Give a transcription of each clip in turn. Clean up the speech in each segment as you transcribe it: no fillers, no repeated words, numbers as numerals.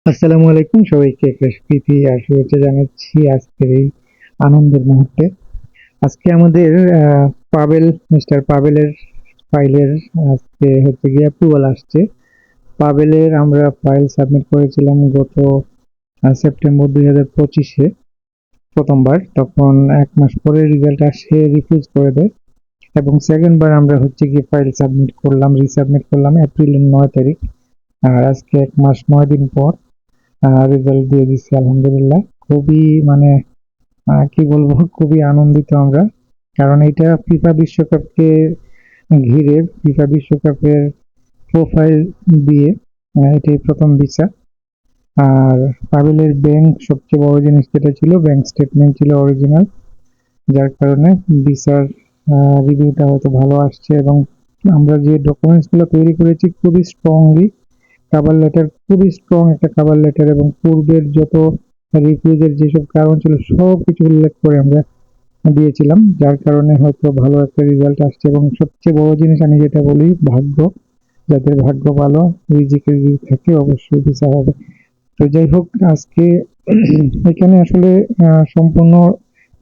আসসালামু আলাইকুম সবাইকে ক্লাস প্রীতি আর শুভেচ্ছা জানাচ্ছি আজকের এই আনন্দের মুহূর্তে। আজকে আমাদের মিস্টার পাবেলের ফাইলের আজকে হচ্ছে গিয়ে অ্যাপ্রুভাল আসছে। পাবেলের আমরা ফাইল সাবমিট করেছিলাম গত সেপ্টেম্বর 2025-এ প্রথমবার, তখন 1 মাস পরে রেজাল্ট আসে রিফিউজ করে দেয় এবং সেকেন্ড বার আমরা হচ্ছে গিয়ে ফাইল সাবমিট করলাম, রিসাবমিট করলাম এপ্রিলের 9 তারিখ। আর আজকে 1 মাস 9 দিন পর রেজাল্ট দিয়ে দিচ্ছি আলহামদুলিল্লাহ। খুবই মানে কি বলবো, খুবই আনন্দিত আমরা, কারণ এটা ফিফা বিশ্বকাপকে ঘিরে ফিফা বিশ্বকাপের প্রোফাইল দিয়ে এটাই প্রথম ভিসা। আর পাবেলের ব্যাংক সবচেয়ে বড় জিনিস যেটা ছিল, ব্যাংক স্টেটমেন্ট ছিল অরিজিনাল, যার কারণে ভিসার রিভিউটা হয়তো ভালো আসছে। এবং আমরা যে ডকুমেন্টস গুলো তৈরি করেছি খুবই স্ট্রংলি, কাভার লেটার খুবই স্ট্রং একটা কাভার লেটার, এবং পূর্বের যত রিফিউজের যেসব কারণ ছিল সব কিছু উল্লেখ করে আমরা দিয়েছিলাম, যার কারণে হয়তো ভালো একটা রেজাল্ট আসছে। এবং সবচেয়ে বড় জিনিস আমি যেটা বলি, ভাগ্য, যাদের ভাগ্য ভালো, রিজিকের যদি থাকে অবশ্যই ভিসা হবে। তো যাই হোক, আজকে এখানে আসলে সম্পূর্ণ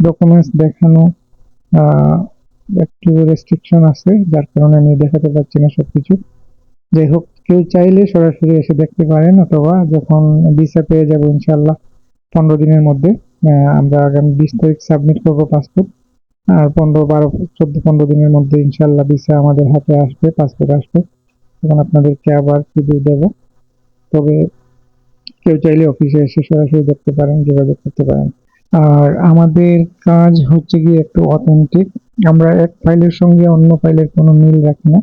ডকুমেন্টস দেখানো আহ, একটু রেস্ট্রিকশন আছে, যার কারণে আমি দেখাতে পারছি না সবকিছু। যাই হোক, কেউ চাইলে সরাসরি এসে দেখতে পারেন, অথবা যখন ভিসা পেয়ে যাবো ইনশাল্লাহ 15 দিনের মধ্যে, আমরা আগামী 20 তারিখ সাবমিট করবো পাসপোর্ট। আর 15, 12, 14, 15 দিনের মধ্যে ইনশাল্লাহ ভিসা আমাদের হাতে আসবে, পাসপোর্ট আসবে, তখন আপনাদেরকে আবার রিভিউ দেবো। তবে কেউ চাইলে অফিসে এসে সরাসরি দেখতে পারেন, যোগাযোগ করতে পারেন। আর আমাদের কাজ হচ্ছে গিয়ে একটু অথেন্টিক, আমরা এক ফাইলের সঙ্গে অন্য ফাইলের কোনো মিল রাখি না,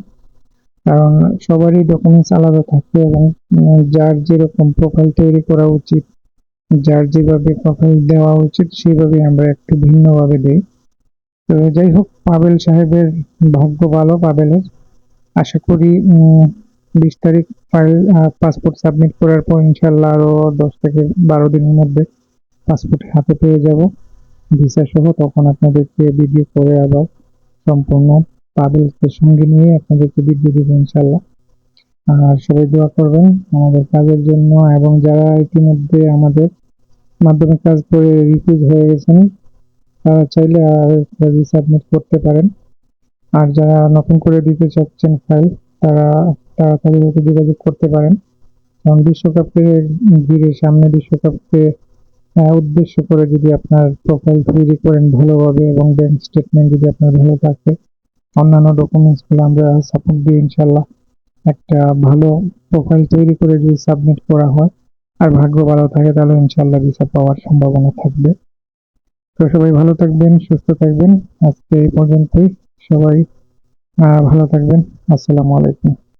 কারণ সবারই ডকুমেন্টস আলাদা থাকে এবং যার যেরকম প্রোফাইল তৈরি করা উচিত, যার যেভাবে প্রোফাইল দেওয়া উচিত সেভাবে আমরা একটু ভিন্নভাবে দেই। তো যাই হোক, পাবেল সাহেবের ভাগ্য ভালো পাবেলের। আশা করি 20 তারিখ ফাইল পাসপোর্ট সাবমিট করার পর ইনশাল্লাহ আরো 10 থেকে 12 দিনের মধ্যে পাসপোর্ট হাতে পেয়ে যাব ভিসা সহ। তখন আপনাদেরকে ভিডিও করে আবার সম্পূর্ণ পাবেলকে সঙ্গে নিয়ে আপনাদেরকে ভিডিও দিব ইনশাল্লাহ। আর সবাই দোয়া করবেন আমাদের কাজের জন্য, এবং যারা ইতিমধ্যে আমাদের মাধ্যমে কাজ করে রিফিউজ হয়ে গেছেন তারা চাইলে আর রিসাবমিট করতে পারেন। আর যারা নতুন করে দিতে চাচ্ছেন ফাইল, তারা তাড়াতাড়ি হয়তো যোগাযোগ করতে পারেন, কারণ বিশ্বকাপকে ঘিরে, সামনে বিশ্বকাপকে উদ্দেশ্য করে যদি আপনার প্রোফাইল তৈরি করেন ভালোভাবে এবং ব্যাংক স্টেটমেন্ট যদি আপনার ভালো থাকে, অন্যান্য ডকুমেন্টস গুলো আমরা সাপোর্ট দিয়ে ইনশাল্লাহ একটা ভালো প্রোফাইল তৈরি করে যদি সাবমিট করা হয় আর ভাগ্য ভালো থাকে, তাহলে ইনশাল্লাহ ভিসা পাওয়ার সম্ভাবনা থাকবে। তো সবাই ভালো থাকবেন, সুস্থ থাকবেন। আজকে এই পর্যন্তই। সবাই ভালো থাকবেন। আসসালামু আলাইকুম।